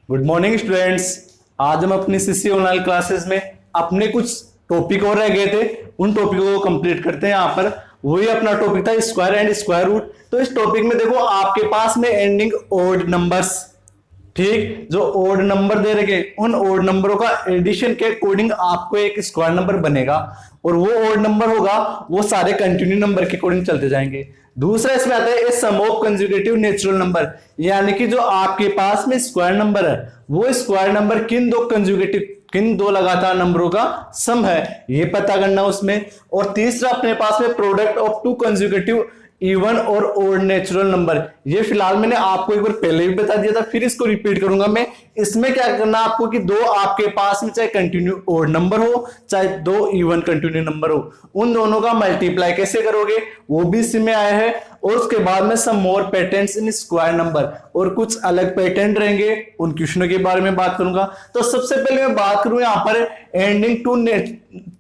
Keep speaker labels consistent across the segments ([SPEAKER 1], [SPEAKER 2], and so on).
[SPEAKER 1] Good morning students. आज हम अपनी सीसी ऑनलाइन क्लासेस में अपने कुछ टॉपिक और रह गए थे, उन टॉपिकों को कंप्लीट करते हैं। यहाँ पर वही अपना टॉपिक था स्क्वायर एंड स्क्वायर रूट। तो इस टॉपिक में देखो आपके पास में एंडिंग ओड नंबर्स, ठीक, जो ओड नंबर दे रखे उन ओड नंबरों का एडिशन के अकॉर्डिंग आपको एक स्क्वायर नंबर बनेगा और वो ओड नंबर होगा वो सारे कंटिन्यू नंबर के अकॉर्डिंग चलते जाएंगे। दूसरा इसमें आता है सम ऑफ कंसेक्यूटिव नेचुरल नंबर, यानी कि जो आपके पास में स्क्वायर नंबर है वो स्क्वायर नंबर किन दो लगातार नंबरों का सम है, ये पता करना उसमें। और तीसरा अपने पास में product of to consecutive even और ओड नेचुरल नंबर, ये फिलहाल मैंने आपको एक बार पहले भी बता दिया था, फिर इसको रिपीट करूंगा मैं। इसमें क्या करना आपको कि दो आपके पास में चाहे कंटिन्यू ओड नंबर हो चाहे दो इवन कंटिन्यू नंबर हो, उन दोनों का मल्टीप्लाई कैसे करोगे वो भी इसमें आया है। और उसके बाद में सम मोर पैटर्न्स इन स्क्वायर नंबर, और कुछ अलग पैटर्न रहेंगे, उन क्वेश्चनों के बारे में बात करूंगा। तो सबसे पहले मैं बात करूं यहां पर एंडिंग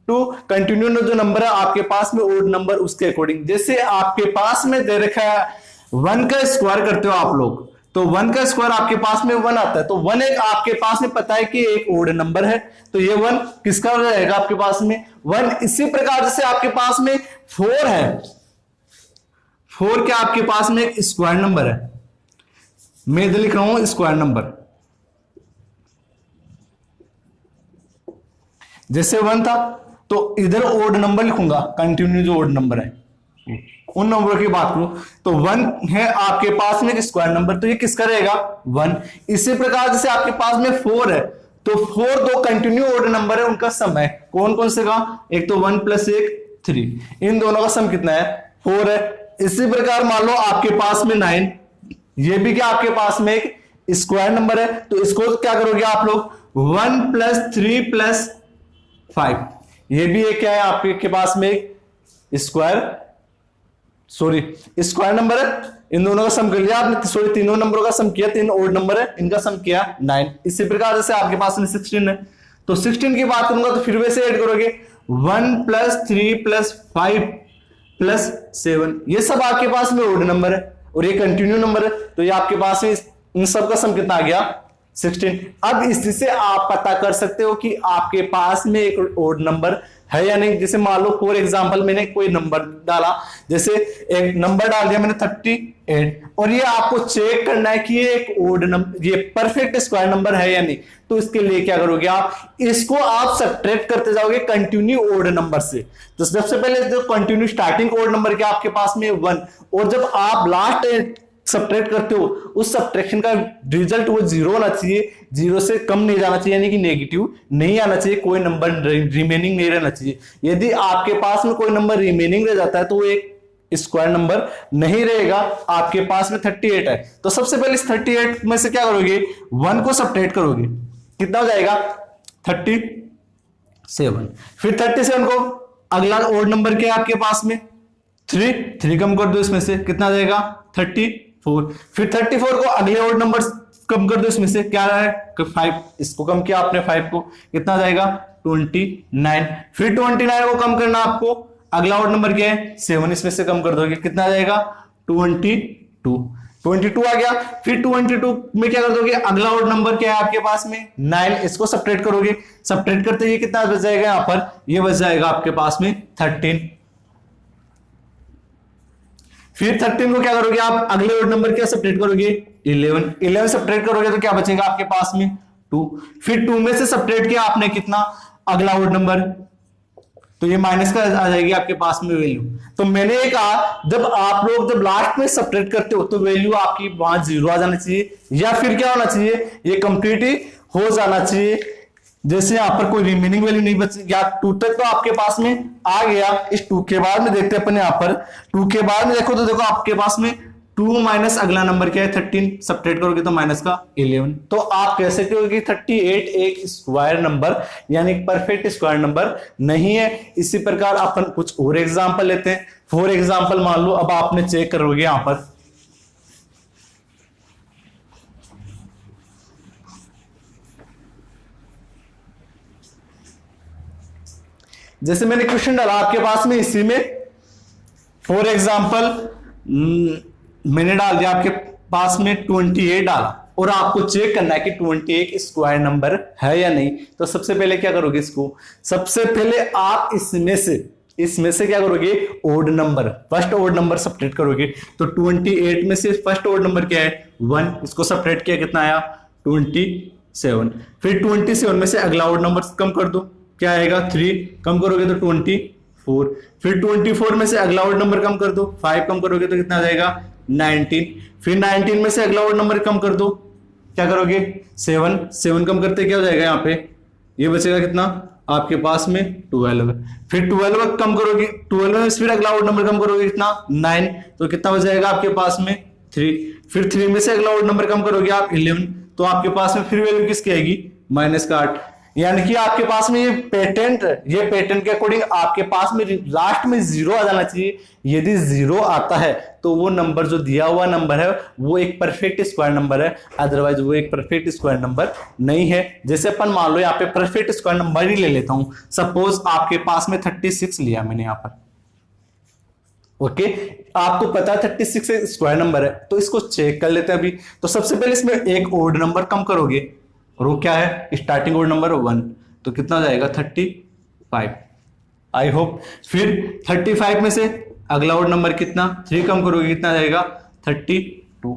[SPEAKER 1] टू कंटिन्यू जो नंबर है आपके पास में ओड नंबर, उसके अकॉर्डिंग। जैसे आपके पास में दे रखा है 1 का स्क्वायर करते हो आप लोग, तो 1 का स्क्वायर आपके पास में 1 आता है, तो 1 एक आपके पास में पता है कि एक ओड नंबर है, तो ये 1 किसका रहेगा आपके पास में 1। इसी प्रकार जैसे आपके पास में 4 है, 4 क्या आपके पास में एक स्क्वायर नंबर है, मैं इधर लिख रहा हूं स्क्वायर नंबर। जैसे 1 था तो इधर ओड नंबर लिखूंगा, कंटिन्यू जो ओड नंबर है उन नंबरों की बात करूं तो 1 है आपके पास में एक स्क्वायर नंबर, तो ये किसका रहेगा 1। इसी प्रकार जैसे आपके पास में 4 है, तो 4 दो कंटिन्यू ओड नंबर है, उनका सम है कौन कौन से का, एक तो 1 + 1 3, इन दोनों का सम कितना है 4 है। इसी प्रकार मान लो आपके पास में 9, ये भी क्या आपके पास में एक स्क्वायर नंबर है, तो इसको क्या करोगे आप लोग 1 + 3 + 5, ये भी एक क्या है आपके पास में एक स्क्वायर नंबर है। इन दोनों का सम कर लिया आपने, तीनों नंबरों का सम किया, 3 ओड नंबर है, इनका सम किया 9। इसी प्रकार जैसे आपके पास में 16 है, तो 16 की बात करूंगा तो फिर वैसे ऐड करोगे 1 + 3 + 5 + 7, ये सब आपके पास में ओड नंबर है और ये कंटिन्यू नंबर है, तो ये आपके पास में इन सब का सम कितना आ गया 16। अब इससे आप पता कर सकते हो कि आपके पास में एक ओड नंबर है या नहीं। जैसे मान लो फॉर एग्जांपल मैंने कोई नंबर डाला, जैसे एक नंबर डाल दिया मैंने 38, और ये आपको चेक करना है कि ये एक ओड नंबर, ये परफेक्ट स्क्वायर नंबर है या नहीं। तो इसके लिए क्या करोगे आप, इसको आप सब्ट्रैक्ट करते जाओगे कंटिन्यू ओड नंबर से। तो सबसे पहले जो कंटिन्यू स्टार्टिंग ओड नंबर के आपके पास में 1, और जब आप लास्ट सब्ट्रैक्ट करते हो उस सब्ट्रैक्शन का रिजल्ट वो 0 होना चाहिए, 0 से कम नहीं जाना चाहिए, यानी कि नेगेटिव नहीं आना चाहिए, कोई नंबर रिमेनिंग नहीं रहना चाहिए। यदि आपके पास में कोई नंबर रिमेनिंग रह जाता है तो वो एक स्क्वायर नंबर नहीं रहेगा। आपके पास में 38 है, तो सबसे पहले इस 38 में से क्या करोगे 1 को सब्ट्रैक्ट करोगे, कितना हो जाएगा 37। फिर 37 को अगला ओड नंबर क्या है आपके पास में 3 कम कर दो, इसमें से कितना जाएगा 34। फिर 34 को अगले ओड नंबर कम कर दो, इसमें से क्या है 5, इसको कम किया आपने 5 को, कितना जाएगा 29। फिर 29 को कम करना आपको, अगला ओड नंबर क्या है 7, इसमें से कम कर दोगे, कितना जाएगा 22 आ गया। फिर 22 में क्या कर दोगे, अगला ओड नंबर क्या है आपके पास में 9, इसको सब्ट्रैक्ट करोगे, सब्ट्रैक्ट करते ही कितना बच जाएगा यहां पर, ये बच जाएगा आपके पास में 13। फिर 13 को क्या करोगे आप, अगले ओड नंबर क्या सब्ट्रैक्ट करोगे 11 सब्ट्रैक्ट करोगे तो क्या बचेगा आपके पास में 2। फिर 2 में से सब्ट्रैक्ट किया आपने कितना, अगला ओड नंबर, तो ये माइनस का आ जाएगी आपके पास में वैल्यू। तो मैंने ये कहा जब लास्ट में सब्ट्रैक्ट करते हो तो वैल्यू आपकी वहां 0 आ जाना चाहिए, या फिर क्या होना चाहिए ये कंप्लीट ही हो जाना चाहिए। जैसे यहां पर कोई रिमेनिंग वैल्यू नहीं बच गया, 2 तक तो आपके पास में आ गया। इस 2 के बाद में देखते हैं अपन, यहां पर 2 के बाद में देखो तो देखो आपके पास में 2 माइनस अगला नंबर क्या है 13, सब्ट्रैक्ट करोगे तो माइनस का 11। तो आप कह सकते हो कि 38 एक स्क्वायर नंबर यानी परफेक्ट स्क्वायर नंबर नहीं है। इसी प्रकार अपन कुछ और एग्जांपल लेते हैं। फॉर एग्जांपल मान लो अब आपने चेक करोगे यहां पर, जैसे मैंने क्वेश्चन डाला आपके पास में, इसी में फॉर एग्जांपल मैंने डाल दिया आपके पास में 28 डाला, और आपको चेक करना है कि 20 एक स्क्वायर नंबर है या नहीं। तो सबसे पहले क्या करोगे, इसको सबसे पहले आप इसमें से क्या करोगे, odd number, first odd number subtract करोगे। तो 28 में से फर्स्ट ओड नंबर क्या है, 1, इसको सब्ट्रैक्ट किया कितना आया, 27। फिर 27 में से अगला ओड नंबर कम कर दो, क्या आएगा, 3, कम करोगे तो 24। फिर 24 में से अगला ओड नंबर कम कर दो, 5 कम करोगे तो कितना आ जाएगा, 19। फिर 19 में से अगला ओड नंबर कम कर दो, क्या करोगे, 7 कम करते क्या हो जाएगा, यहाँ पे ये बचेगा कितना आपके पास में 12। फिर 12 कम करोगे, 12 में फिर अगला ओड नंबर कम करोगे कितना, 9, तो कितना बच जाएगा आपके पास में 3। फिर 3 में से अगला ओड नंबर कम करोगे आप 11, तो आपके पास में फिर वैल्यू किसकी आएगी, -8। यानी कि आपके पास में ये पैटर्न के अकॉर्डिंग आपके पास में लास्ट में 0 आ जाना चाहिए। यदि 0 आता है तो वो नंबर जो दिया हुआ नंबर है वो एक परफेक्ट स्क्वायर नंबर है, अदरवाइज वो एक परफेक्ट स्क्वायर नंबर नहीं है। जैसे अपन मान लो यहाँ पे परफेक्ट स्क्वायर नंबर ही ले लेता हूं, सपोज आपके पास में 36 लिया मैंने यहाँ पर, ओके, आपको पता है 36 एक स्क्वायर नंबर है, तो इसको चेक कर लेते हैं अभी। तो सबसे पहले इसमें एक ओड नंबर कम करोगे, और वो क्या है, स्टार्टिंग ओड नंबर 1, तो कितना जाएगा 35, आई होप। फिर 35 में से अगला ओड नंबर कितना, 3 कम करोगे कितना जाएगा 32।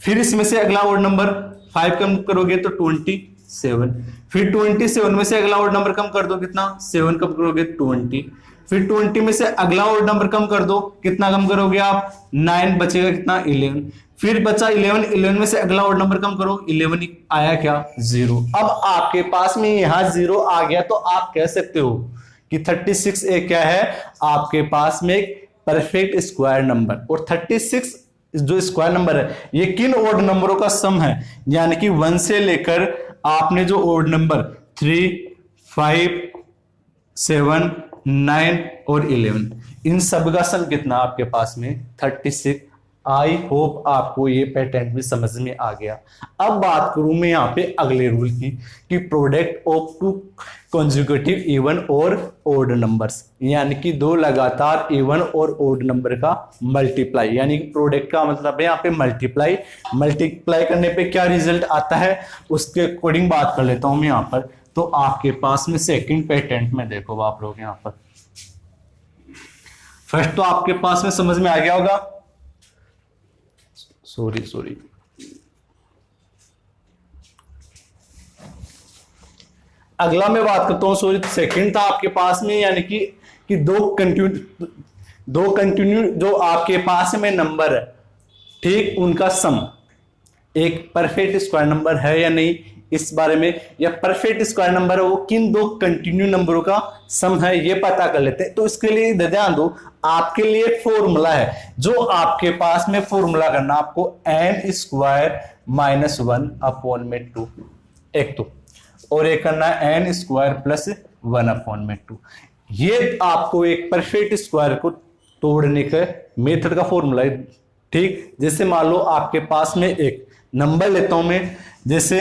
[SPEAKER 1] फिर इसमें से अगला ओड नंबर 5 कम करोगे तो 27। फिर 27 में से अगला ओड नंबर कम कर दो, कितना 7 कम करोगे 20। फिर 20 में से अगला ओड नंबर कम कर दो, कितना कम करोगे आप 9, बचेगा कितना 11। फिर बचा 11 में से अगला ओड नंबर कम करो, 11 आया क्या 0। अब आपके पास में यहां 0 आ गया तो आप कह सकते हो कि 36 एक क्या है, आपके पास में एक परफेक्ट स्क्वायर नंबर। और 36 जो स्क्वायर नंबर है ये किन ओड नंबरों का सम है, यानी कि 1 से लेकर आपने जो ओड नंबर 3, 5, 7, 9 और 11, इन सब का सम कितना आपके पास में 36। आई होप आपको ये पैटर्न भी समझ में आ गया। अब बात करूं मैं यहाँ पे अगले रूल की, कि प्रोडक्ट ऑफ 2 कॉन्जिक्यूटिव इवन और ओड नंबर्स, यानी कि 2 लगातार इवन और ओड नंबर का मल्टीप्लाई, यानी कि प्रोडक्ट का मतलब है यहाँ पे मल्टीप्लाई करने पे क्या रिजल्ट आता है उसके अकॉर्डिंग बात कर लेता हूं मैं यहाँ पर। तो आपके पास में सेकंड पैटर्न में देखो आप लोग यहाँ पर, फर्स्ट तो आपके पास में समझ में आ गया होगा, सॉरी अगला मैं बात करता हूं, सॉरी सेकंड था आपके पास में, यानी कि दो कंटिन्यू जो आपके पास में नंबर है, ठीक, उनका सम एक परफेक्ट स्क्वायर नंबर है या नहीं इस बारे में, या परफेक्ट स्क्वायर नंबर है वो किन 2 कंटिन्यू नंबरों का सम है ये पता कर लेते हैं। तो इसके लिए ध्यान दो, आपके लिए फॉर्मूला है, जो आपके पास में फॉर्मूला करना आपको n² - 1 अपॉन में 2, एक तो, और एक करना है n² + 1 अपॉन में 2। ये आपको एक परफेक्ट स्क्वायर को तोड़ने के मेथड का फॉर्मूला है, ठीक। जैसे मान लो आपके पास में एक नंबर लेता हूं मैं, जैसे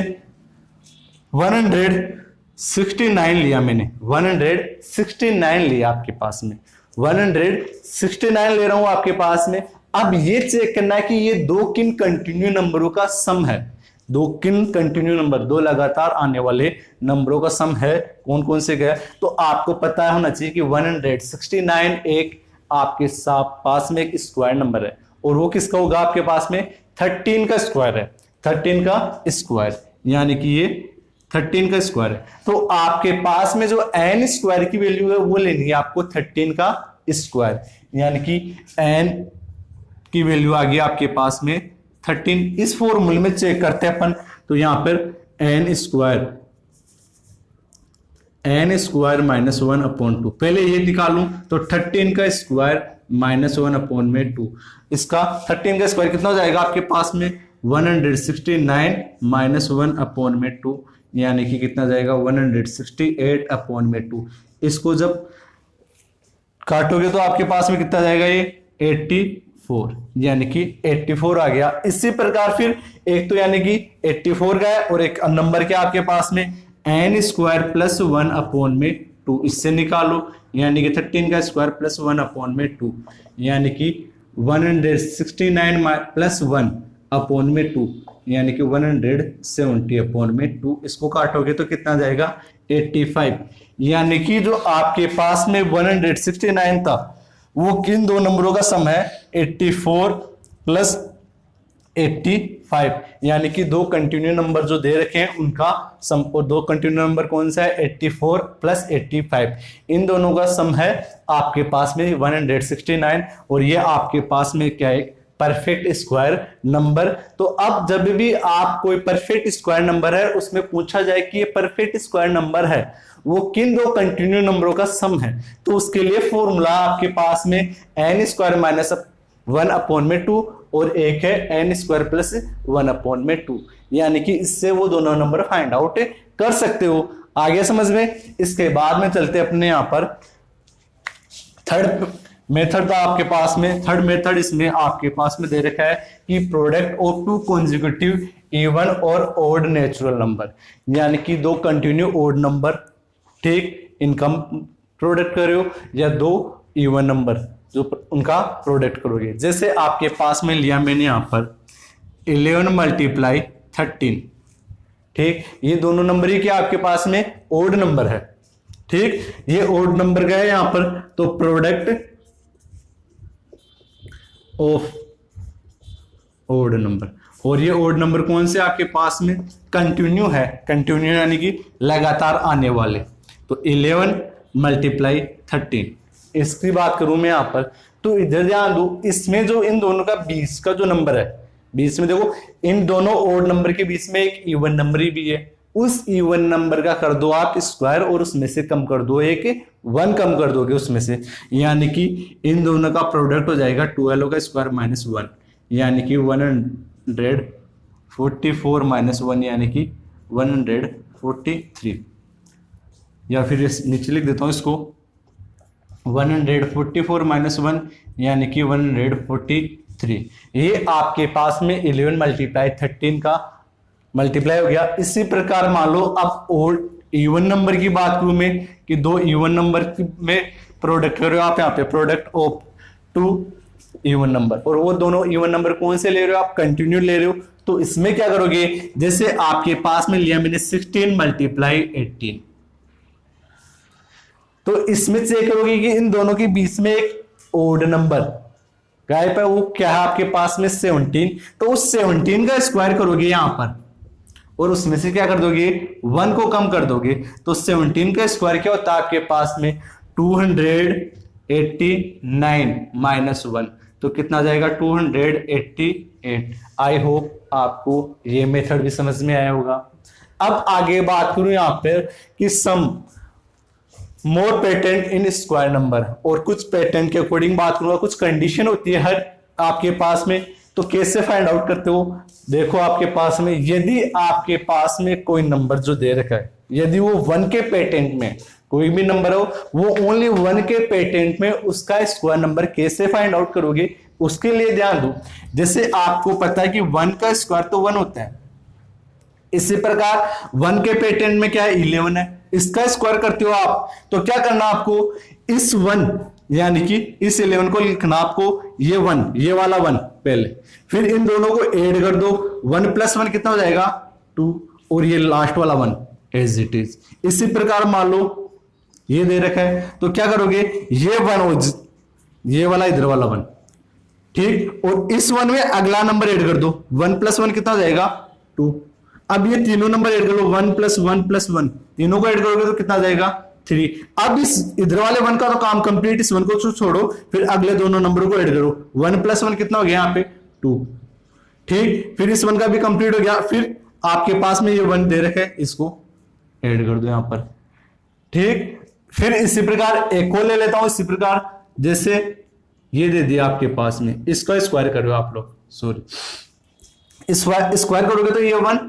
[SPEAKER 1] 169 लिया मैंने, 169 लिया आपके पास में, 169 ले रहा हूं आपके पास में। अब ये चेक करना है कि ये 2 किन कंटिन्यू नंबरों का सम है, 2 किन कंटिन्यू नंबर, 2 लगातार आने वाले नंबरों का सम है, कौन कौन से गए। तो आपको पता होना चाहिए कि 169 एक आपके पास में एक स्क्वायर नंबर है, और वो किसका होगा आपके पास में 13 का स्क्वायर है, 13 का स्क्वायर, यानी कि ये 13 का स्क्वायर है। तो आपके पास में जो n² की वैल्यू है वो लेनी है आपको 13 का स्क्वायर, यानी कि n की वैल्यू आ गई आपके पास में 13। इस फॉर्मूले में चेक करते हैं अपन, तो यहां पर n² - 1 अपॉन 2, पहले ये निकालूं तो 13 का स्क्वायर -1 अपॉन में 2, इसका 13 का स्क्वायर कितना हो जाएगा आपके पास में 169 - 1 अपॉन में 2, यानी कि कितना जाएगा 168 अपॉन में 2। इसको जब काटोगे तो आपके पास में कितना जाएगा ये 84, यानी कि 84 आ गया। इसी प्रकार फिर एक तो यानी कि 84 का है, और एक नंबर क्या आपके पास में n² + 1 अपॉन में 2, इससे निकालो, यानी कि 13 का स्क्वायर + 1 अपॉन में 2, यानी कि 169 + 1 अपॉन में 2, यानी कि 170 अपॉन में 2, इसको काटोगे तो कितना जाएगा 85। यानी कि जो आपके पास में 169 था वो किन दो नंबरों का सम है 84 प्लस 85, यानी कि दो कंटिन्यू नंबर जो दे रखे हैं उनका सम, और दो कंटिन्यू नंबर कौन सा है 84 प्लस 85, इन दोनों का सम है आपके पास में 169, और ये आपके पास में क्या है परफेक्ट स्क्वायर नंबर। तो अब जब भी आप कोई परफेक्ट स्क्वायर नंबर है उसमें पूछा जाए कि ये परफेक्ट स्क्वायर नंबर है वो किन दो कंटिन्यू नंबरों का सम है, तो उसके लिए फॉर्मूला आपके पास में n स्क्वायर माइनस 1 अपॉन में 2 और एक है n स्क्वायर प्लस 1 अपॉन में 2, यानी कि इससे वो दोनों नंबर फाइंड आउट कर सकते हो। आगे समझ में। इसके बाद में चलते अपने यहां पर थर्ड मेथड था आपके पास में। थर्ड मेथड इसमें आपके पास में दे रखा है कि product of two consecutive even और ओड नेचुरल नंबर, यानी कि दो कंटिन्यू ओड नंबर, ठीक, इनका प्रोडक्ट करो या दो इवन नंबर जो उनका प्रोडक्ट करोगे। जैसे आपके पास में लिया मैंने यहां पर 11 मल्टीप्लाई 13, ठीक, ये दोनों नंबर ही क्या आपके पास में ओड नंबर है, ठीक, ये ओड नंबर का है यहां पर, तो प्रोडक्ट ऑफ ओड नंबर, और ये ओड नंबर कौन से आपके पास में कंटिन्यू है, कंटिन्यू यानी कि लगातार आने वाले, तो 11 मल्टीप्लाई 13, इसकी बात करूं मैं यहां पर, तो इधर ध्यान दो, इसमें जो इन दोनों का 20 का जो नंबर है, 20 में देखो इन दोनों ओड नंबर के बीच में एक इवन नंबर भी है, उस इवन नंबर का कर दो आप स्क्वायर और उसमें से कम कर दो, एक 1 कम कर दोगे उसमें से, यानी कि इन दोनों का प्रोडक्ट हो जाएगा 12 का स्क्वायर माइनस 1, यानी कि 144 माइनस 1 यानी कि 143, या फिर नीचे लिख देता हूं इसको 144 माइनस 1 यानी कि 143। ये आपके पास में 11 मल्टीप्लाई 13 का मल्टीप्लाई हो गया। इसी प्रकार मान लो अब ओड इवन नंबर की बात करूं मैं कि दो इवन नंबर में प्रोडक्ट कर रहे हो आप यहाँ पे, product of two even number, और वो दोनों इवन नंबर कौन से ले रहे हो आप कंटिन्यू ले रहे हो, तो इसमें क्या करोगे, जैसे आपके पास में लिया मैंने 16 मल्टीप्लाई 18, तो इसमें चेक करोगे कि इन दोनों के बीच में एक ओड नंबर गायब है, वो क्या है आपके पास में 17, तो उस 17 का स्क्वायर करोगे यहां पर और उसमें से क्या कर दोगे 1 को कम कर दोगे, तो 17 का स्क्वायर क्या होता है आपके पास में 289 माइनस 1, तो कितना जाएगा 288। आई होप आपको ये मेथड भी समझ में आया होगा। अब आगे बात करूं यहां पर कि सम मोर पेटेंट इन स्क्वायर नंबर, और कुछ पेटेंट के अकॉर्डिंग बात करूंगा, कुछ कंडीशन होती है हर आपके पास में, तो कैसे फाइंड आउट करते हो, देखो आपके पास में यदि आपके पास में कोई नंबर जो दे रखा है यदि वो 1 के पेटेंट में कोई भी नंबर हो, वो ओनली 1 के पेटेंट में, उसका स्क्वायर नंबर कैसे फाइंड आउट करोगे उसके लिए ध्यान दो। जैसे आपको पता है कि 1 का स्क्वायर तो 1 होता है, इसी प्रकार 1 के पेटेंट में क्या है 11 है, इसका स्क्वायर करते हो आप, तो क्या करना आपको इस 1 यानी कि इस 11 को लिखना आपको ये 1, ये वाला 1 पहले, फिर इन दोनों को ऐड कर दो, 1 प्लस 1 कितना हो जाएगा 2, और ये लास्ट वाला 1 एज इट इज। इसी प्रकार मान लो ये दे रखा है, तो क्या करोगे ये 1 ये वाला इधर वाला 1, ठीक, और इस 1 में अगला नंबर ऐड कर दो, 1 प्लस 1 कितना हो जाएगा 2। अब ये तीनों नंबर ऐड कर लो, 1 प्लस 1 प्लस 1, तीनों को ऐड करोगे तो कितना जाएगा 3। अब इस इधर वाले 1 का तो काम कंप्लीट, इस 1 को छोड़ो, फिर अगले दोनों नंबरों को ऐड करो, 1 प्लस 1 कितना हो गया यहाँ पे 2, ठीक, फिर इस 1 का भी कंप्लीट हो गया, फिर आपके पास में ये 1 दे रखा है, इसको ऐड कर दो यहाँ पर, ठीक, फिर इसी प्रकार एक को ले लेता हूं, इसी प्रकार जैसे ये दे दिया आपके पास में, इसका स्क्वायर करो आप लोग, सॉरी स्क्वायर करोगे तो ये 1,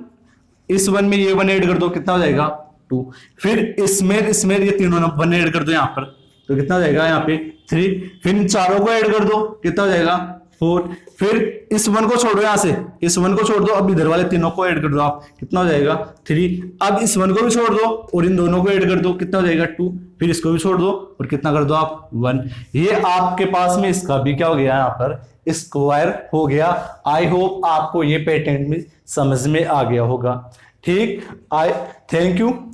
[SPEAKER 1] इस 1 में ये 1 ऐड कर दो, कितना हो जाएगा 2, फिर इसमें ये तीनों 1 ऐड कर दो यहाँ पर, तो कितना हो जाएगा यहाँ पे 3, फिर इन चारों को ऐड कर दो, कितना हो जाएगा 4, फिर इस 1 को छोड़ो यहाँ से, इस 1 को छोड़ दो, अब इधर वाले तीनों को ऐड कर दो आप, कितना हो जाएगा 3, अब इस 1 को भी छोड़ दो और इन दोनों को ऐड कर दो, कितना हो जाएगा 2, फिर इसको भी छोड़ दो और कितना कर दो आप 1। ये आपके पास में इसका भी क्या हो गया यहाँ पर स्क्वायर हो गया। आई होप आपको ये पैटर्न भी समझ में आ गया होगा। ठीक, आई थैंक यू।